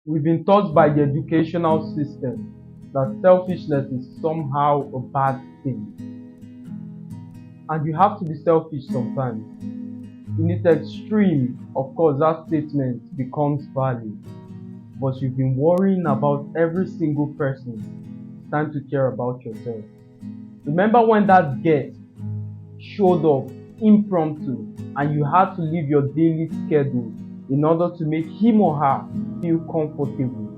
We've been taught by the educational system that selfishness is somehow a bad thing, and you have to be selfish sometimes. In its extreme, of course, that statement becomes valid, but you've been worrying about every single person. It's time to care about yourself. Remember when that guest showed up impromptu and you had to leave your daily schedule in order to make him or her feel comfortable?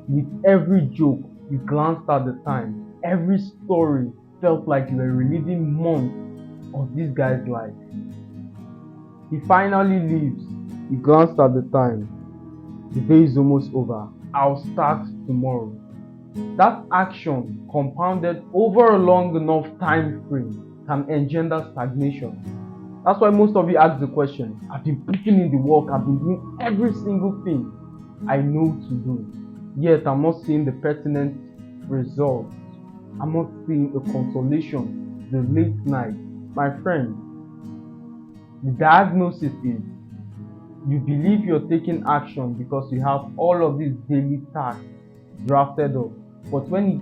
With every joke, you glanced at the time. Every story felt like you were reliving months of this guy's life. He finally leaves. You glanced at the time. The day is almost over. I'll start tomorrow. That action, compounded over a long enough time frame, can engender stagnation. That's why most of you ask the question, I've been putting in the work, I've been doing every single thing I know to do, yet I'm not seeing the pertinent results. I'm not seeing a consolation, the late night. My friend, the diagnosis is you believe you're taking action because you have all of these daily tasks drafted up, but when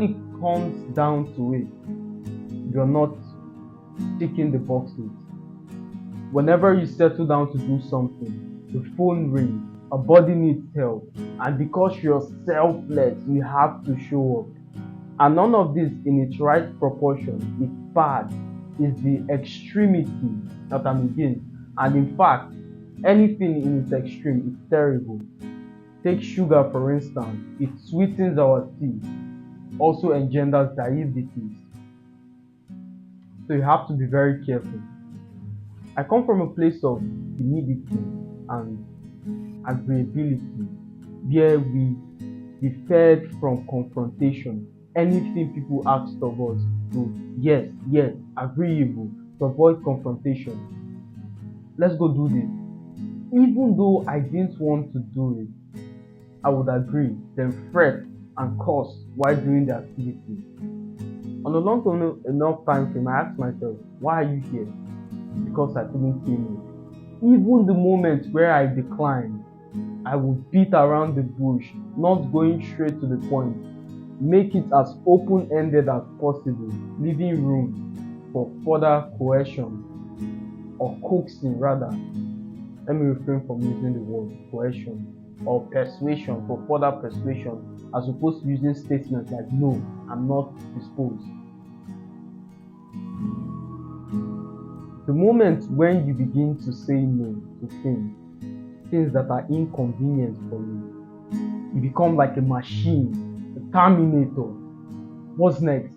it comes down to it, you're not ticking the boxes. Whenever you settle down to do something, the phone rings, a body needs help, and because you're selfless, you have to show up. And none of this in its right proportion is bad, is the extremity that I'm against. And in fact, anything in its extreme is terrible. Take sugar for instance, it sweetens our tea, also engenders diabetes. So you have to be very careful. I come from a place of humility and agreeability where we deferred from confrontation. Anything people asked of us to yes, yes, agreeable, to avoid confrontation. Let's go do this. Even though I didn't want to do it, I would agree, then fret and curse while doing the activity. On a long enough time frame, I asked myself, why are you here? Because I couldn't say no. Even the moments where I declined, I would beat around the bush, not going straight to the point. Make it as open-ended as possible, leaving room for further coercion or coaxing rather. Let me refrain from using the word coercion or persuasion for further persuasion as opposed to using statements like no, I'm not disposed. The moment when you begin to say no to things that are inconvenient for you, you become like a machine, a terminator. What's next?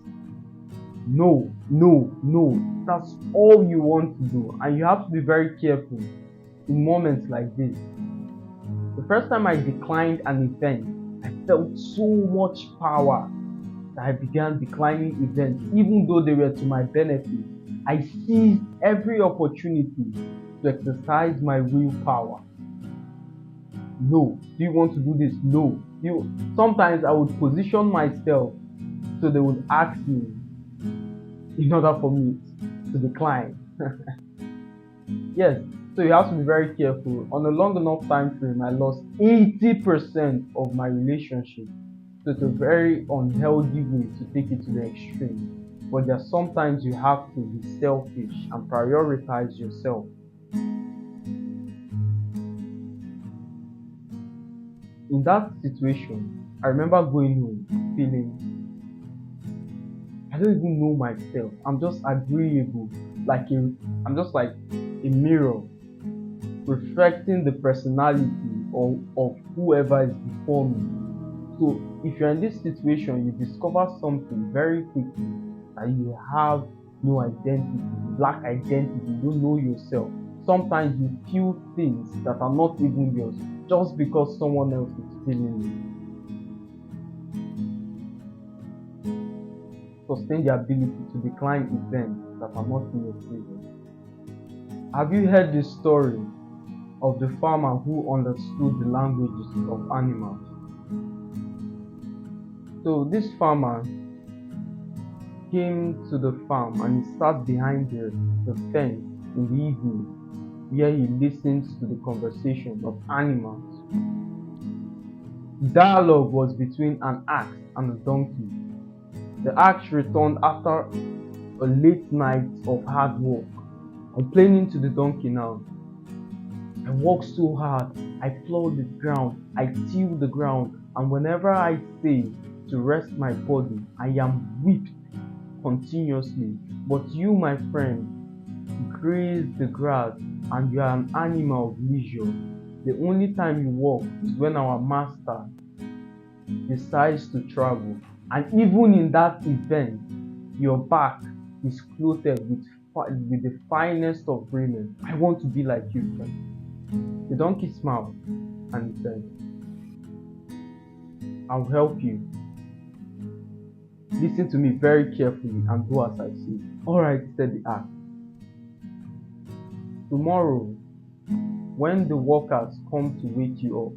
No, no, no. That's all you want to do. And you have to be very careful in moments like this. The first time I declined an event, I felt so much power that I began declining events, even though they were to my benefit. I seized every opportunity to exercise my willpower. No. Do you want to do this? No. Sometimes I would position myself so they would ask me in order for me to decline. Yes, so you have to be very careful. On a long enough time frame, I lost 80% of my relationship. So it's a very unhealthy way to take it to the extreme. But there are sometimes you have to be selfish and prioritize yourself. In that situation, I remember going home feeling I don't even know myself. I'm just agreeable, I'm just like a mirror reflecting the personality of whoever is before me. So if you're in this situation, you discover something very quickly that you have no identity, you lack identity, you don't know yourself. Sometimes you feel things that are not even yours just because someone else is feeling it. Sustain the ability to decline events that are not in your favor. Have you heard the story of the farmer who understood the languages of animals? So this farmer came to the farm and he sat behind the fence in the evening where he listens to the conversation of animals. The dialogue was between an axe and a donkey. The axe returned after a late night of hard work, complaining to the donkey now. I work so hard, I plow the ground, I till the ground, and whenever I say to rest my body, I am whipped continuously. But you, my friend, graze the grass and you are an animal of leisure. The only time you walk is when our master decides to travel. And even in that event, your back is clothed with the finest of raiment. I want to be like you, friend. The donkey smiled and said, I'll help you. Listen to me very carefully and do as I say. Alright, said the axe. Tomorrow, when the workers come to wake you up,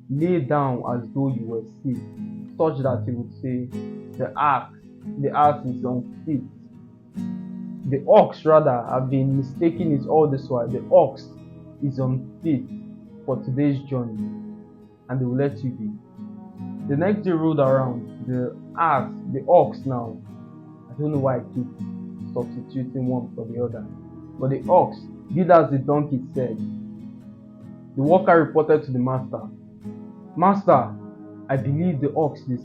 lay down as though you were sick, such that he would say, the axe is unfit. The ox rather have been mistaken it all this while. The ox is unfit for today's journey, and they will let you be. The next day rolled around, the ox now, I don't know why I keep substituting one for the other, but the ox did as the donkey said. The worker reported to the master, Master, I believe the ox is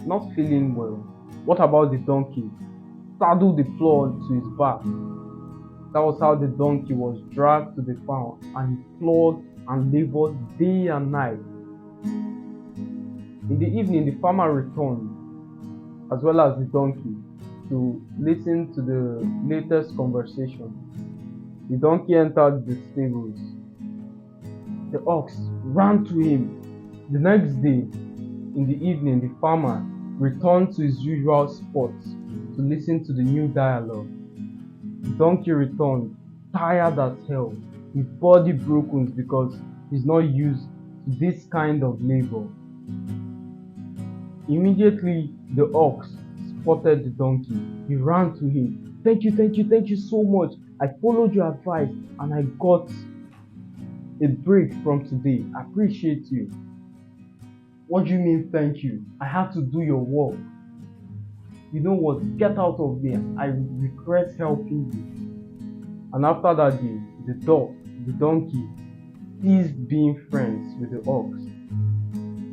not feeling well. What about the donkey? Saddle the plow to his back. That was how the donkey was dragged to the farm, and he plowed and labored day and night. In the evening, the farmer returned, as well as the donkey, to listen to the latest conversation. The donkey entered the stables. The ox ran to him. The next day, in the evening, the farmer returned to his usual spot to listen to the new dialogue. The donkey returned, tired as hell, his body broken because he's not used to this kind of labor. Immediately, the ox spotted the donkey. He ran to him. Thank you so much. I followed your advice and I got a break from today. I appreciate you. What do you mean, thank you? I had to do your work. You know what? Get out of there. I regret helping you. And after that day, the donkey ceased being friends with the ox.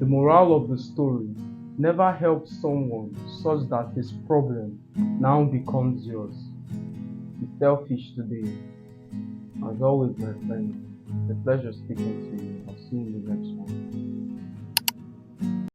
The moral of the story: never help someone such that his problem now becomes yours. Be selfish today. As always, my friend, it's a pleasure speaking to you. I'll see you in the next one.